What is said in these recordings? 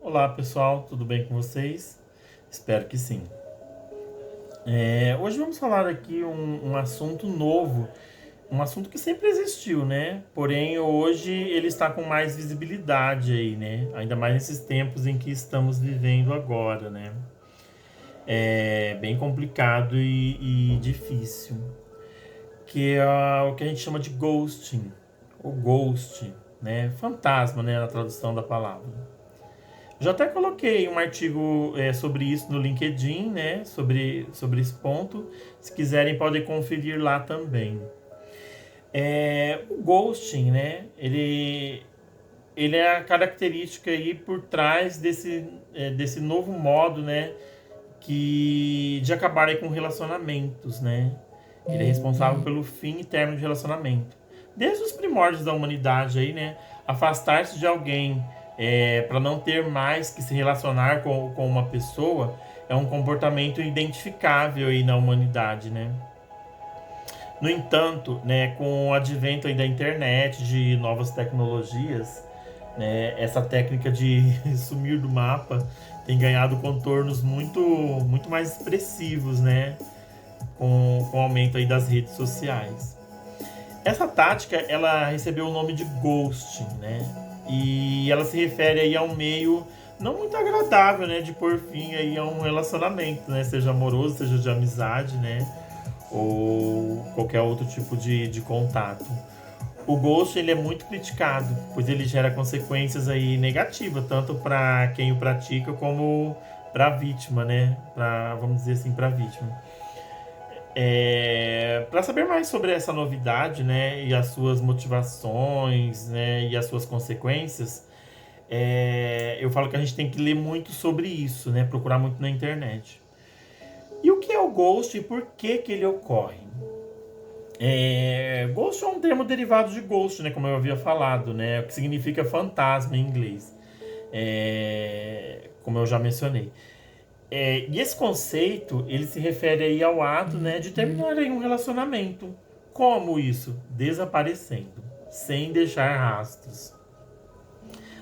Olá pessoal, tudo bem com vocês? Espero que sim. Hoje vamos falar aqui um assunto novo, um assunto que sempre existiu, né? Porém hoje ele está com mais visibilidade aí, né? Ainda mais nesses tempos em que estamos vivendo agora, né? É bem complicado e difícil, que é o que a gente chama de ghosting, ou ghost, né? Fantasma, né? Na tradução da palavra. Já até coloquei um artigo sobre isso no LinkedIn, né? Sobre esse ponto. Se quiserem, podem conferir lá também. O ghosting, né? Ele é a característica aí por trás desse novo modo, né? De acabar aí com relacionamentos, né? Ele é responsável pelo fim e término de relacionamento. Desde os primórdios da humanidade aí, né? Afastar-se de alguém para não ter mais que se relacionar com uma pessoa é um comportamento identificável aí na humanidade, né? No entanto, né, com o advento aí da internet, de novas tecnologias, né, essa técnica de sumir do mapa tem ganhado contornos muito mais expressivos, né? Com o aumento aí das redes sociais. Essa tática, ela recebeu o nome de ghosting, né? E ela se refere aí a um meio não muito agradável, né, de pôr fim aí a um relacionamento, né, seja amoroso, seja de amizade, né, ou qualquer outro tipo de contato. O ghost ele é muito criticado, pois ele gera consequências aí negativas, tanto para quem o pratica como para a vítima, né? Vamos dizer assim, para a vítima. Para saber mais sobre essa novidade, né, e as suas motivações, né, e as suas consequências, eu falo que a gente tem que ler muito sobre isso, né, procurar muito na internet. E o que é o ghost e por que que ele ocorre? Ghost é um termo derivado de ghost, né, como eu havia falado, né, o que significa fantasma em inglês, como eu já mencionei. E esse conceito, ele se refere aí ao ato, né, de terminar aí um relacionamento. Como isso? Desaparecendo, sem deixar rastros.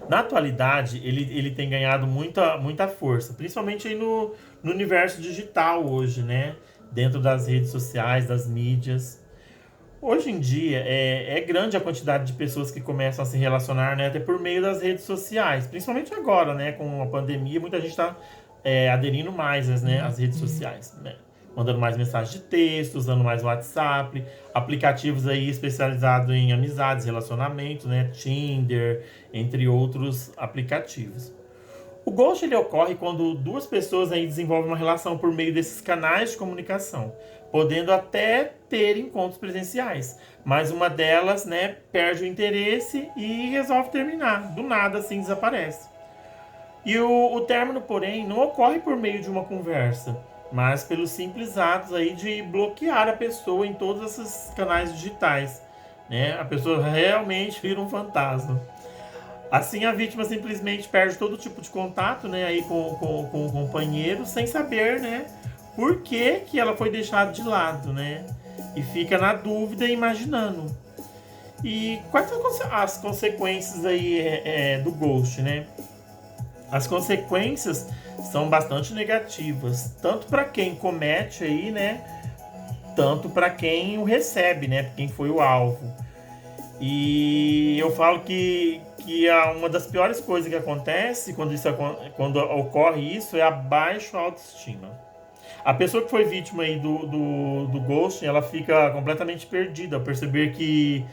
Na atualidade, ele tem ganhado muita força, principalmente aí no universo digital hoje, né? Dentro das redes sociais, das mídias. Hoje em dia, é grande a quantidade de pessoas que começam a se relacionar, né, até por meio das redes sociais. Principalmente agora, né, com a pandemia, muita gente está aderindo mais às redes sociais, né? Mandando mais mensagens de texto, usando mais WhatsApp, aplicativos aí especializados em amizades, relacionamentos, né, Tinder, entre outros aplicativos. O ghost ele ocorre quando duas pessoas aí desenvolvem uma relação por meio desses canais de comunicação, podendo até ter encontros presenciais, mas uma delas, né, perde o interesse e resolve terminar. Do nada, assim, desaparece. E o término, porém, não ocorre por meio de uma conversa, mas pelos simples atos aí de bloquear a pessoa em todos esses canais digitais, né? A pessoa realmente vira um fantasma. Assim, a vítima simplesmente perde todo tipo de contato, né, aí com o companheiro, sem saber, né, por que, que ela foi deixada de lado, né? E fica na dúvida, imaginando. E quais são as consequências aí do ghost, né? As consequências são bastante negativas, tanto para quem comete aí, né, tanto para quem o recebe, né, quem foi o alvo. E eu falo que uma das piores coisas que acontece quando ocorre isso é a baixa autoestima. A pessoa que foi vítima aí do ghosting, ela fica completamente perdida ao perceber que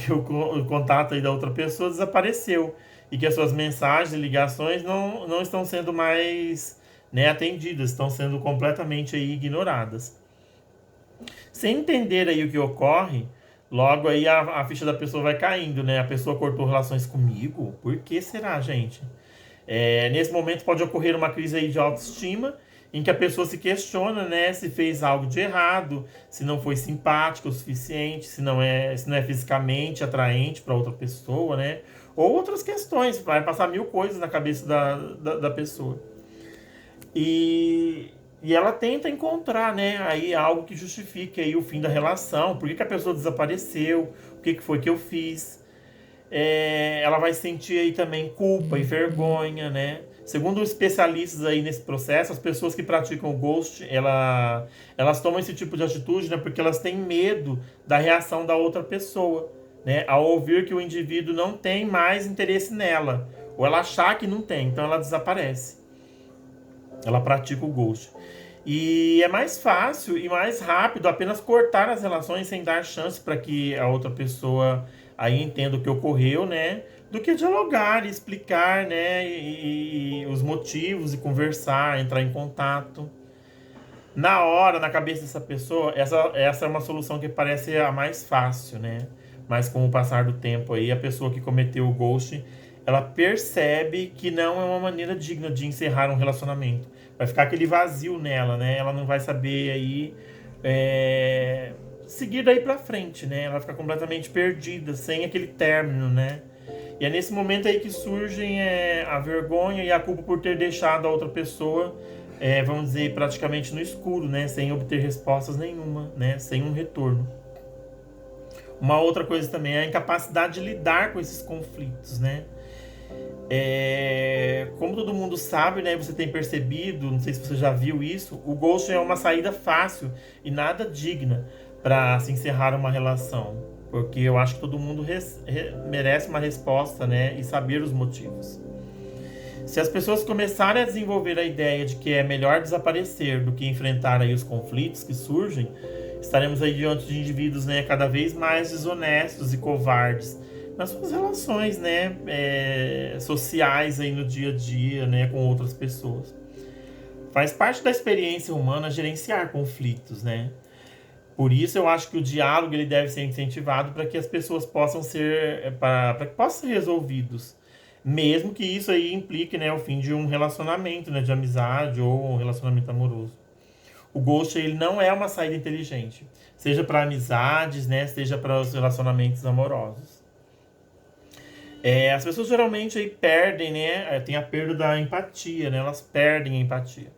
o contato aí da outra pessoa desapareceu e que as suas mensagens e ligações não estão sendo mais, né, atendidas, estão sendo completamente aí ignoradas. Sem entender aí o que ocorre, logo aí a ficha da pessoa vai caindo, né? A pessoa cortou relações comigo? Por que será, gente? Nesse momento pode ocorrer uma crise aí de autoestima, em que a pessoa se questiona, né, se fez algo de errado, se não foi simpática o suficiente, se não é fisicamente atraente para outra pessoa, né? Ou outras questões, vai passar mil coisas na cabeça da pessoa. E ela tenta encontrar, né, aí algo que justifique aí o fim da relação, por que, que a pessoa desapareceu, o que, que foi que eu fiz. ela vai sentir aí também culpa e vergonha, né? Segundo os especialistas aí nesse processo, as pessoas que praticam o ghost, elas tomam esse tipo de atitude, né, porque elas têm medo da reação da outra pessoa, né, ao ouvir que o indivíduo não tem mais interesse nela, ou ela achar que não tem, então ela desaparece. Ela pratica o ghost. E é mais fácil e mais rápido apenas cortar as relações sem dar chance para que a outra pessoa aí entenda o que ocorreu, né? Do que dialogar e explicar, né? E os motivos e conversar, entrar em contato. Na hora, na cabeça dessa pessoa, essa é uma solução que parece a mais fácil, né? Mas com o passar do tempo aí, a pessoa que cometeu o ghost, ela percebe que não é uma maneira digna de encerrar um relacionamento. Vai ficar aquele vazio nela, né? Ela não vai saber aí seguir daí pra frente, né? Ela vai ficar completamente perdida, sem aquele término, né? E é nesse momento aí que surgem a vergonha e a culpa por ter deixado a outra pessoa, vamos dizer, praticamente no escuro, né? Sem obter respostas nenhuma, né? Sem um retorno. Uma outra coisa também é a incapacidade de lidar com esses conflitos, né? Como todo mundo sabe, né? Você tem percebido, não sei se você já viu isso, o ghosting é uma saída fácil e nada digna para se encerrar uma relação, porque eu acho que todo mundo merece uma resposta, né? E saber os motivos. Se as pessoas começarem a desenvolver a ideia de que é melhor desaparecer do que enfrentar aí os conflitos que surgem, estaremos aí diante de indivíduos, né, cada vez mais desonestos e covardes nas suas relações, né, sociais aí no dia a dia, né, com outras pessoas. Faz parte da experiência humana gerenciar conflitos, né? Por isso eu acho que o diálogo ele deve ser incentivado para que as pessoas possam para que possam ser resolvidos, mesmo que isso aí implique, né, o fim de um relacionamento, né, de amizade ou um relacionamento amoroso. O ghost ele não é uma saída inteligente, seja para amizades, né, seja para os relacionamentos amorosos. As pessoas geralmente aí perdem, né, tem a perda da empatia, né, elas perdem a empatia.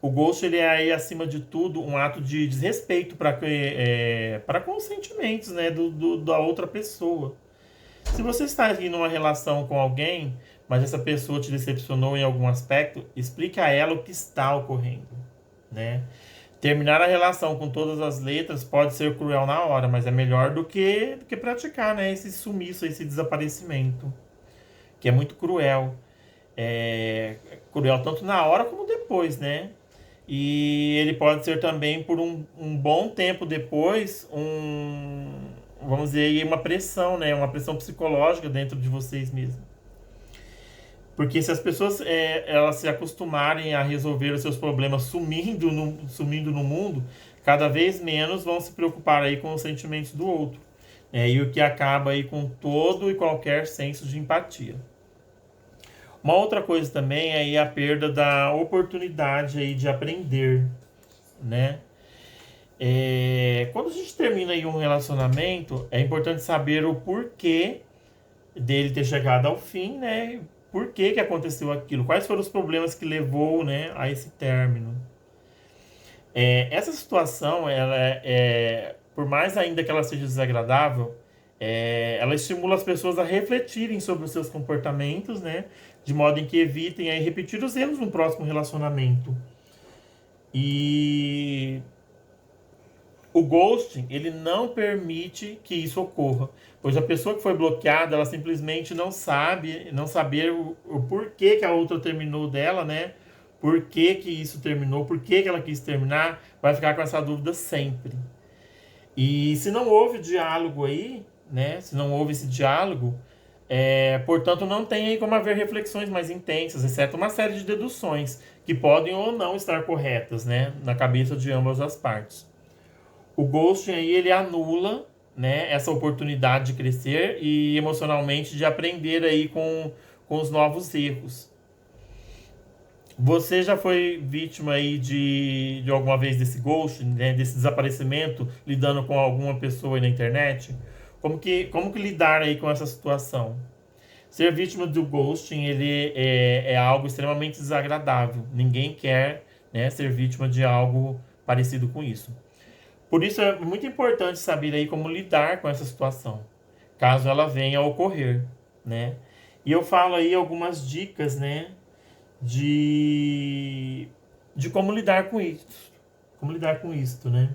O ghost ele é aí, acima de tudo, um ato de desrespeito para com os sentimentos, né, da outra pessoa. Se você está aqui numa relação com alguém, mas essa pessoa te decepcionou em algum aspecto, explique a ela o que está ocorrendo, né? Terminar a relação com todas as letras pode ser cruel na hora, mas é melhor do que praticar, né, esse sumiço, esse desaparecimento, que é muito cruel. Cruel tanto na hora como depois, né? E ele pode ser também por um bom tempo depois, vamos dizer, aí, uma pressão, né? Uma pressão psicológica dentro de vocês mesmos. Porque se as pessoas elas se acostumarem a resolver os seus problemas sumindo no mundo, cada vez menos vão se preocupar aí com os sentimentos do outro. E o que acaba aí com todo e qualquer senso de empatia. Uma outra coisa também é aí a perda da oportunidade aí de aprender, né? Quando a gente termina aí um relacionamento, é importante saber o porquê dele ter chegado ao fim, né? Por que aconteceu aquilo? Quais foram os problemas que levou, né, a esse término? Essa situação, por mais ainda que ela seja desagradável, ela estimula as pessoas a refletirem sobre os seus comportamentos, né? De modo em que evitem aí, repetir os erros no próximo relacionamento. E o ghosting, ele não permite que isso ocorra, pois a pessoa que foi bloqueada, ela simplesmente não saber o porquê que a outra terminou dela, né? Por que que isso terminou, por que que ela quis terminar, vai ficar com essa dúvida sempre. E se não houve diálogo aí, né? Se não houve esse diálogo, portanto, não tem aí como haver reflexões mais intensas, exceto uma série de deduções que podem ou não estar corretas, né? Na cabeça de ambas as partes. O ghosting aí, ele anula, né, essa oportunidade de crescer e emocionalmente de aprender aí com os novos erros. Você já foi vítima aí de alguma vez desse ghosting, né, desse desaparecimento, lidando com alguma pessoa aí na internet? Como que lidar aí com essa situação? Ser vítima do ghosting, ele é algo extremamente desagradável. Ninguém quer, né, ser vítima de algo parecido com isso. Por isso é muito importante saber aí como lidar com essa situação. caso ela venha a ocorrer, né? E eu falo aí algumas dicas, né, de, de como lidar com isso. Como lidar com isso, né?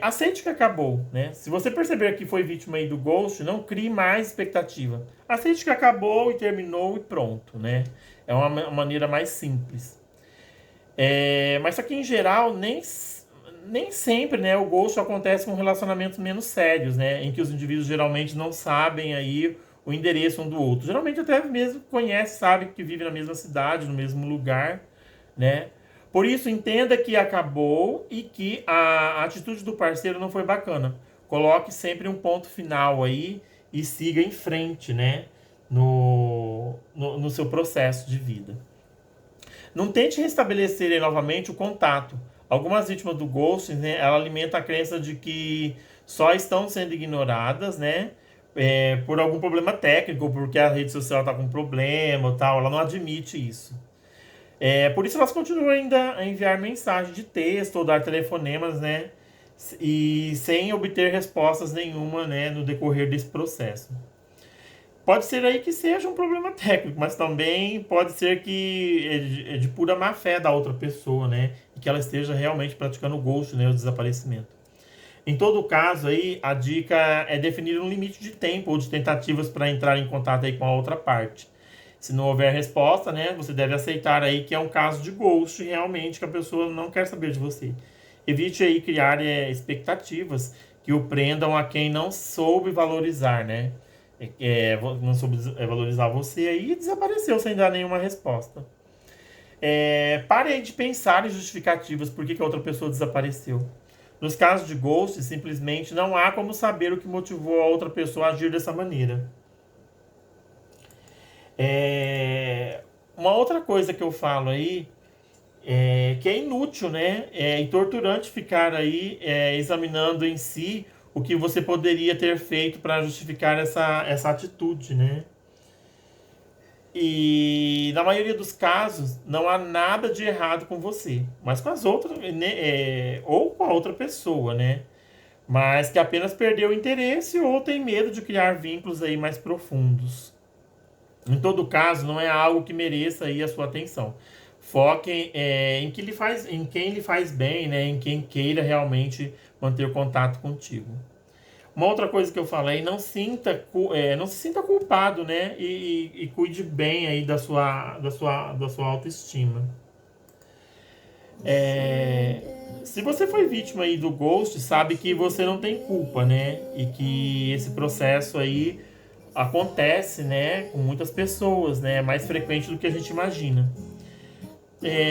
Aceite que acabou, né? Se você perceber que foi vítima aí do ghost, não crie mais expectativa. Aceite que acabou e terminou e pronto, né? É uma maneira mais simples. Mas só que em geral, nem sempre, né, o ghost acontece com relacionamentos menos sérios, né? Em que os indivíduos geralmente não sabem aí o endereço um do outro. Geralmente até mesmo conhece, sabe que vive na mesma cidade, no mesmo lugar, né? Por isso, entenda que acabou e que a atitude do parceiro não foi bacana. Coloque sempre um ponto final aí e siga em frente, né? No seu processo de vida. Não tente restabelecer novamente o contato. Algumas vítimas do ghosting, né, ela alimenta a crença de que só estão sendo ignoradas, né? Por algum problema técnico, porque a rede social está com problema ou tal. Ela não admite isso. Por isso elas continuam ainda a enviar mensagem de texto ou dar telefonemas, né? E sem obter respostas nenhuma, né, no decorrer desse processo. Pode ser aí que seja um problema técnico, mas também pode ser que é de pura má fé da outra pessoa, né? E que ela esteja realmente praticando o ghost, né? O desaparecimento. Em todo caso, aí, a dica é definir um limite de tempo ou de tentativas para entrar em contato aí com a outra parte. Se não houver resposta, né? Você deve aceitar aí que é um caso de ghost realmente, que a pessoa não quer saber de você. Evite aí criar expectativas que o prendam a quem não soube valorizar, né? Não soube valorizar você aí e desapareceu sem dar nenhuma resposta. Pare aí de pensar em justificativas por que a outra pessoa desapareceu. Nos casos de ghost, simplesmente não há como saber o que motivou a outra pessoa a agir dessa maneira. Uma outra coisa que eu falo aí que é inútil, né? E torturante ficar aí examinando em si o que você poderia ter feito para justificar essa atitude, né? E na maioria dos casos não há nada de errado com você, mas com as outras, né? Ou com a outra pessoa, né? Mas que apenas perdeu o interesse ou tem medo de criar vínculos aí mais profundos. Em todo caso, não é algo que mereça aí a sua atenção. Foque em quem lhe faz bem, né? Em quem queira realmente manter contato contigo. Uma outra coisa que eu falei, não se sinta culpado, né? E cuide bem aí da sua autoestima. Se você foi vítima aí do ghost, sabe que você não tem culpa, né? E que esse processo aí acontece, né, com muitas pessoas, né? É mais frequente do que a gente imagina.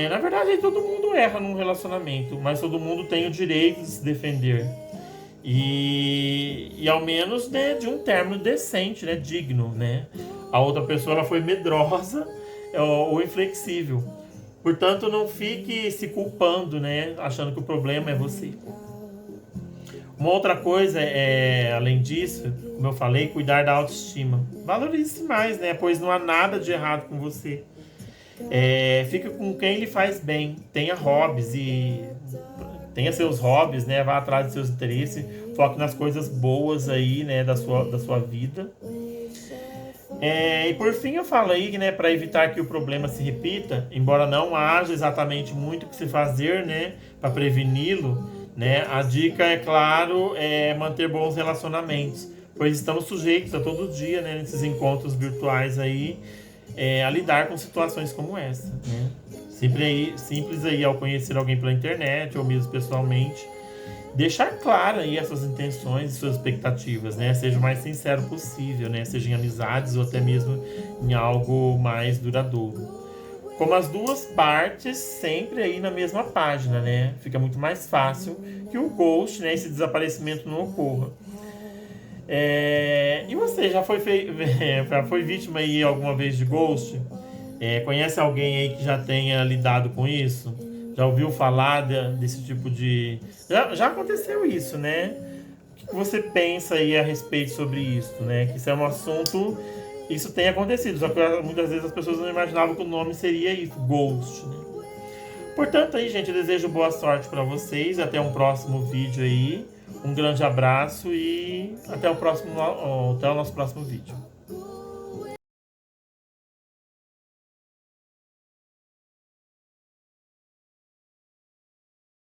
Na verdade, todo mundo erra num relacionamento, mas todo mundo tem o direito de se defender. E ao menos, né, de um término decente, né, digno, né? A outra pessoa ela foi medrosa ou inflexível. Portanto, não fique se culpando, né, achando que o problema é você. Uma outra coisa além disso, como eu falei, cuidar da autoestima. Valorize mais, né? Pois não há nada de errado com você. Fica com quem lhe faz bem. Tenha hobbies e tenha seus hobbies, né? Vá atrás dos seus interesses. Foque nas coisas boas aí, né? Da sua vida. E por fim eu falo aí, né? Para evitar que o problema se repita, embora não haja exatamente muito o que se fazer, né? Para preveni-lo, né? A dica, é claro, manter bons relacionamentos, pois estamos sujeitos a todo dia, né? Nesses encontros virtuais aí, a lidar com situações como essa, né? Simples aí ao conhecer alguém pela internet ou mesmo pessoalmente, deixar claro aí essas intenções e suas expectativas, né? Seja o mais sincero possível, né? Seja em amizades ou até mesmo em algo mais duradouro. Como as duas partes sempre aí na mesma página, né? Fica muito mais fácil que o ghost, né? Esse desaparecimento não ocorra. E você já foi vítima aí alguma vez de ghost? Conhece alguém aí que já tenha lidado com isso? Já ouviu falar desse tipo de... Já aconteceu isso, né? O que você pensa aí a respeito sobre isso, né? Que isso é um assunto... Isso tem acontecido, só que muitas vezes as pessoas não imaginavam que o nome seria isso, Ghost, né? Portanto aí, gente, eu desejo boa sorte para vocês. Até um próximo vídeo aí. Um grande abraço e até o nosso próximo vídeo.